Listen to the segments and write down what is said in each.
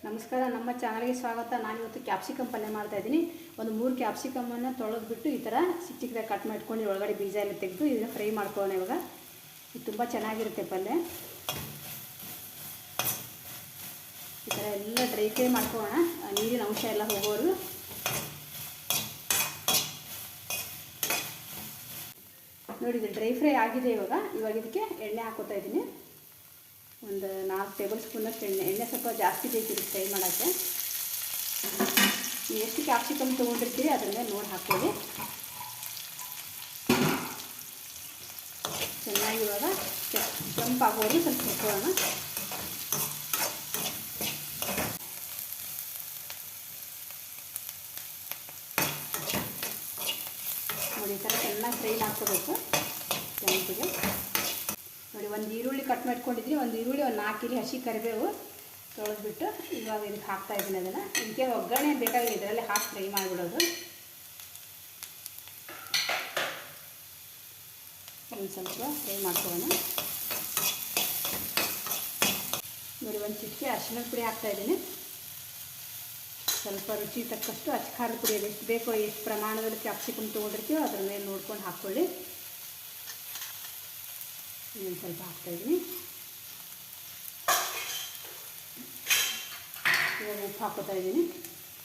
ನಮಸ್ಕಾರ, ನಮ್ಮ ಚಾನಲ್ಗೆ ಸ್ವಾಗತ. ನಾನಿವತ್ತು ಕ್ಯಾಪ್ಸಿಕಮ್ ಪಲ್ಯ ಮಾಡ್ತಾಯಿದ್ದೀನಿ. ಒಂದು 3 ಕ್ಯಾಪ್ಸಿಕಮನ್ನು ತೊಳೆದ್ಬಿಟ್ಟು ಈ ಥರ ಚಿಕ್ಕದಾಗಿ ಕಟ್ ಮಾಡ್ಕೊಂಡು ಒಳಗಡೆ ಬೀಜ ಎಲ್ಲ ತೆಗೆದು ಇದನ್ನು ಫ್ರೈ ಮಾಡ್ಕೊಳ್ಳೋಣ. ಇವಾಗ ಇದು ತುಂಬ ಚೆನ್ನಾಗಿರುತ್ತೆ ಪಲ್ಯ. ಈ ಥರ ಎಲ್ಲ ಡ್ರೈ ಫ್ರೈ ಮಾಡ್ಕೊಳ್ಳೋಣ, ನೀರಿನ ಅಂಶ ಎಲ್ಲ ಹೋಗೋರು. ನೋಡಿ, ಇದು ಡ್ರೈ ಫ್ರೈ ಆಗಿದೆ. ಇವಾಗ ಇದಕ್ಕೆ ಎಣ್ಣೆ ಹಾಕೋತಾ ಇದ್ದೀನಿ. ಒಂದು 4 ಟೇಬಲ್ ಸ್ಪೂನಷ್ಟು ಎಣ್ಣೆ ಸ್ವಲ್ಪ ಜಾಸ್ತಿ ಬೇಕಿರುತ್ತೆ ಫ್ರೈ ಮಾಡೋಕ್ಕೆ. ನೀವು ಎಷ್ಟು ಕ್ಯಾಪ್ಸಿಕಮ್ ತೊಗೊಂಡಿರ್ತೀರಿ ಅದ್ರ ಮೇಲೆ ನೋಡಿ ಹಾಕ್ಕೊಳ್ಳಿ. ಚೆನ್ನಾಗಿ ಇವಾಗ ಕೆಂಪು ಆಗೋದು ಸ್ವಲ್ಪ ಹುರ್ಕೊಳ್ಳೋಣ. ನೋಡಿ, ಈ ಥರ ಚೆನ್ನಾಗಿ ಫ್ರೈ ಮಾಡ್ಕೋಬೇಕು ಕೆಂಪಿಗೆ. ನೋಡಿ, ಒಂದು ಈರುಳ್ಳಿ ಕಟ್ ಮಾಡ್ಕೊಂಡಿದ್ದೀನಿ. ಒಂದು ಈರುಳ್ಳಿ, ಒಂದು 4 ಇಲಿ ಹಸಿ ಕರಿಬೇವು ತೊಳೆದ್ಬಿಟ್ಟು ಇವಾಗ ಇದಕ್ಕೆ ಹಾಕ್ತಾಯಿದ್ದೀನಿ. ಅದನ್ನು ಇದಕ್ಕೆ ಒಗ್ಗರಣೆ ಬೇಕಾಗಿಲ್ಲ, ಇದರಲ್ಲಿ ಹಾಕಿ ಫ್ರೈ ಮಾಡಿಬಿಡೋದು. ಒಂದು ಸ್ವಲ್ಪ ಫ್ರೈ ಮಾಡ್ಕೊಳ್ಳೋಣ. ನೋಡಿ, ಒಂದು ಚಿಟಿಕೆ ಅರಿಶಿಣದ ಪುಡಿ ಹಾಕ್ತಾಯಿದ್ದೀನಿ. ಸ್ವಲ್ಪ ರುಚಿ ತಕ್ಕಷ್ಟು ಅಚ್ಚ ಖಾರದ ಪುಡಿ, ಎಷ್ಟು ಬೇಕೋ ಎಷ್ಟು ಪ್ರಮಾಣದಲ್ಲಿ ಕ್ಯಾಪ್ಸಿಕಮ್ ತೊಗೊಂಡಿರ್ತೀವೋ ಅದ್ರ ಮೇಲೆ ನೋಡ್ಕೊಂಡು ಹಾಕ್ಕೊಳ್ಳಿ. ಇನ್ನೊಂದು ಸ್ವಲ್ಪ ಹಾಕ್ತಾಯಿದ್ದೀನಿ. ಇವಾಗ ಉಪ್ಪು ಹಾಕೋತಾ ಇದ್ದೀನಿ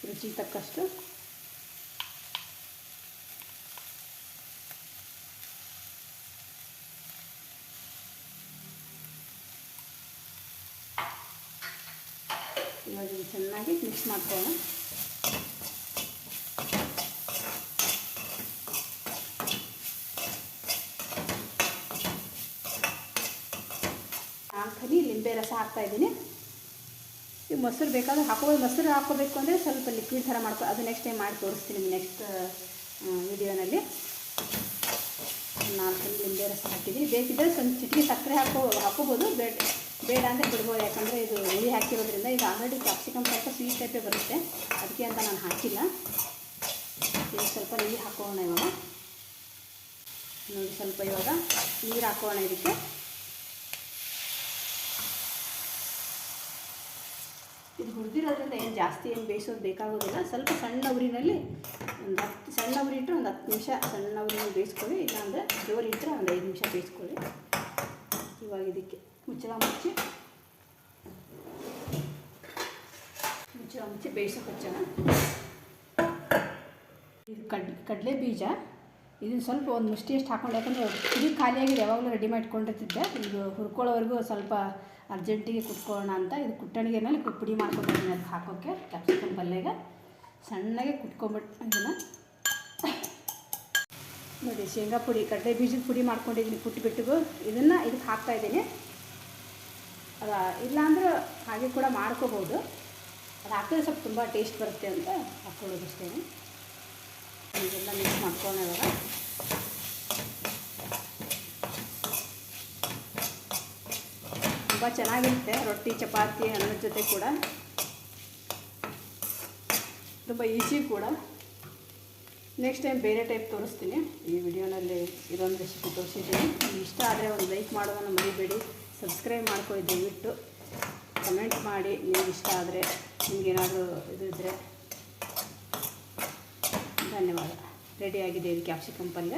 ರುಚಿ ತಕ್ಕಷ್ಟು. ಇವಾಗ ಚೆನ್ನಾಗಿ ಮಿಕ್ಸ್ ಮಾಡ್ಕೊಳ್ಳೋಣ. ಹನಿ ಲಿಂಬೆ ರಸ ಹಾಕ್ತಾಯಿದ್ದೀನಿ. ಈಗ ಮೊಸರು ಬೇಕಾದ್ರೆ ಹಾಕೋಬೋದು. ಮೊಸರು ಹಾಕೋಬೇಕು ಅಂದರೆ ಸ್ವಲ್ಪ ಲಿಕ್ವಿಡ್ ಥರ ಅದು ನೆಕ್ಸ್ಟ್ ಟೈಮ್ ಮಾಡಿ ತೋರಿಸ್ತೀನಿ ನೆಕ್ಸ್ಟ್ ವಿಡಿಯೋನಲ್ಲಿ. 4 ಹನಿ ಲಿಂಬೆ ರಸ ಹಾಕಿದ್ದೀನಿ. ಬೇಕಿದ್ದರೆ ಸ್ವಲ್ಪ ಚಿಟಿಕೆ ಸಕ್ಕರೆ ಹಾಕೋಬೋದು, ಬೇಡ ಅಂದರೆ ಬಿಡ್ಬೋದು. ಯಾಕಂದರೆ ಇದು ಹುಳಿ ಹಾಕಿರೋದ್ರಿಂದ ಇದು ಆಲ್ರೆಡಿ ಕ್ಯಾಪ್ಸಿಕಮ್ ಸ್ವಲ್ಪ ಸ್ವೀಟ್ ಟೈಪೇ ಬರುತ್ತೆ, ಅದಕ್ಕೆ ಅಂತ ನಾನು ಹಾಕಿಲ್ಲ. ಈಗ ಸ್ವಲ್ಪ ನೀರು ಹಾಕೋಣ. ಇವಾಗ ನೋಡಿ, ಸ್ವಲ್ಪ ಇವಾಗ ನೀರು ಹಾಕೋಣ. ಇದಕ್ಕೆ ಇದು ಹುರಿದಿರೋದ್ರಿಂದ ಜಾಸ್ತಿ ಬೇಯಿಸೋದು ಬೇಕಾಗೋದಿಲ್ಲ. ಸ್ವಲ್ಪ ಸಣ್ಣ ಉರಿನಲ್ಲಿ ಸಣ್ಣ ಉರಿ ಇಟ್ಟರೆ ಒಂದು 10 ನಿಮಿಷ ಸಣ್ಣ ಉರಿನಲ್ಲಿ ಬೇಯಿಸ್ಕೊಳ್ಳಿ. ಇಲ್ಲಾಂದರೆ ಜೋರು ಇಟ್ಟರೆ ಒಂದು 5 ನಿಮಿಷ ಬೇಯಿಸ್ಕೊಳ್ಳಿ. ಇವಾಗ ಇದಕ್ಕೆ ಮುಚ್ಚಳ ಮುಚ್ಚಿ ಬೇಯಿಸೋಕೆ ಹಚ್ಚೋಣ. ಇದು ಕಡಲೆ ಬೀಜ, ಇದನ್ನು ಸ್ವಲ್ಪ ಒಂದು ಮುಷ್ಟಿಯಷ್ಟು ಹಾಕ್ಕೊಂಡು, ಯಾಕಂದರೆ ಇದು ಖಾಲಿಯಾಗಿದೆ, ಯಾವಾಗಲೂ ರೆಡಿ ಮಾಡಿಕೊಂಡಿರ್ತಿದ್ದೆ. ಇದು ಹುರ್ಕೊಳ್ಳೋವರೆಗೂ ಸ್ವಲ್ಪ ಅರ್ಜೆಂಟಿಗೆ ಕುಟ್ಕೊಳ್ಳೋಣ ಅಂತ ಇದು ಕುಟ್ಟಣಿಗೆನಲ್ಲಿ ಪುಡಿ ಮಾಡ್ಕೊಂಡಿದ್ದೀನಿ. ಅದಕ್ಕೆ ಹಾಕೋಕ್ಕೆ ಕ್ಯಾಪ್ಸಿಕಮ್ ಪಲ್ಯಗೆ ಸಣ್ಣಗೆ ಕುಟ್ಕೊಂಬಿಟ್ಟು ಇದನ್ನು ನೋಡಿ, ಶೇಂಗಾ ಪುಡಿ, ಕಡಲೆ ಬೀಜದ ಪುಡಿ ಮಾಡ್ಕೊಂಡಿದ್ದೀನಿ ಕುಟ್ಬಿಟ್ಟು. ಇದನ್ನು ಇದಕ್ಕೆ ಹಾಕ್ತಾಯಿದ್ದೀನಿ. ಇಲ್ಲಾಂದ್ರೆ ಹಾಗೆ ಕೂಡ ಮಾಡ್ಕೋಬೋದು. ಅದು ಹಾಕಿದ್ರೆ ಸ್ವಲ್ಪ ತುಂಬ ಟೇಸ್ಟ್ ಬರುತ್ತೆ ಅಂತ ಹಾಕ್ಕೊಳ್ಳೋದು ಅಷ್ಟೇ. ಇದೆಲ್ಲ ಮಿಕ್ಸ್ ಮಾಡ್ಕೊಳ್ಳೋಣ. ಇವಾಗ ತುಂಬ ಚೆನ್ನಾಗಿರುತ್ತೆ ರೊಟ್ಟಿ, ಚಪಾತಿ, ಅನ್ನದ ಜೊತೆ ಕೂಡ. ತುಂಬ ಈಸಿ ಕೂಡ. ನೆಕ್ಸ್ಟ್ ಟೈಮ್ ಬೇರೆ ಟೈಪ್ ತೋರಿಸ್ತೀನಿ. ಈ ವಿಡಿಯೋನಲ್ಲಿ ಇದೊಂದು ರೆಸಿಪಿ ತೋರಿಸಿದ್ದೀನಿ. ಇಷ್ಟ ಆದರೆ ಒಂದು ಲೈಕ್ ಮಾಡೋದನ್ನು ಮರಿಬೇಡಿ. ಸಬ್ಸ್ಕ್ರೈಬ್ ಮಾಡ್ಕೊಳ್ಳಿ ದಯವಿಟ್ಟು. ಕಮೆಂಟ್ ಮಾಡಿ ನಿಮ್ಗೆ ಇಷ್ಟ ಆದರೆ, ನಿಮಗೇನಾದರೂ ಇದು ಇದ್ದರೆ. ಧನ್ಯವಾದ. ರೆಡಿಯಾಗಿದೆ ಇದು ಕ್ಯಾಪ್ಸಿಕಮ್ ಪಲ್ಯ.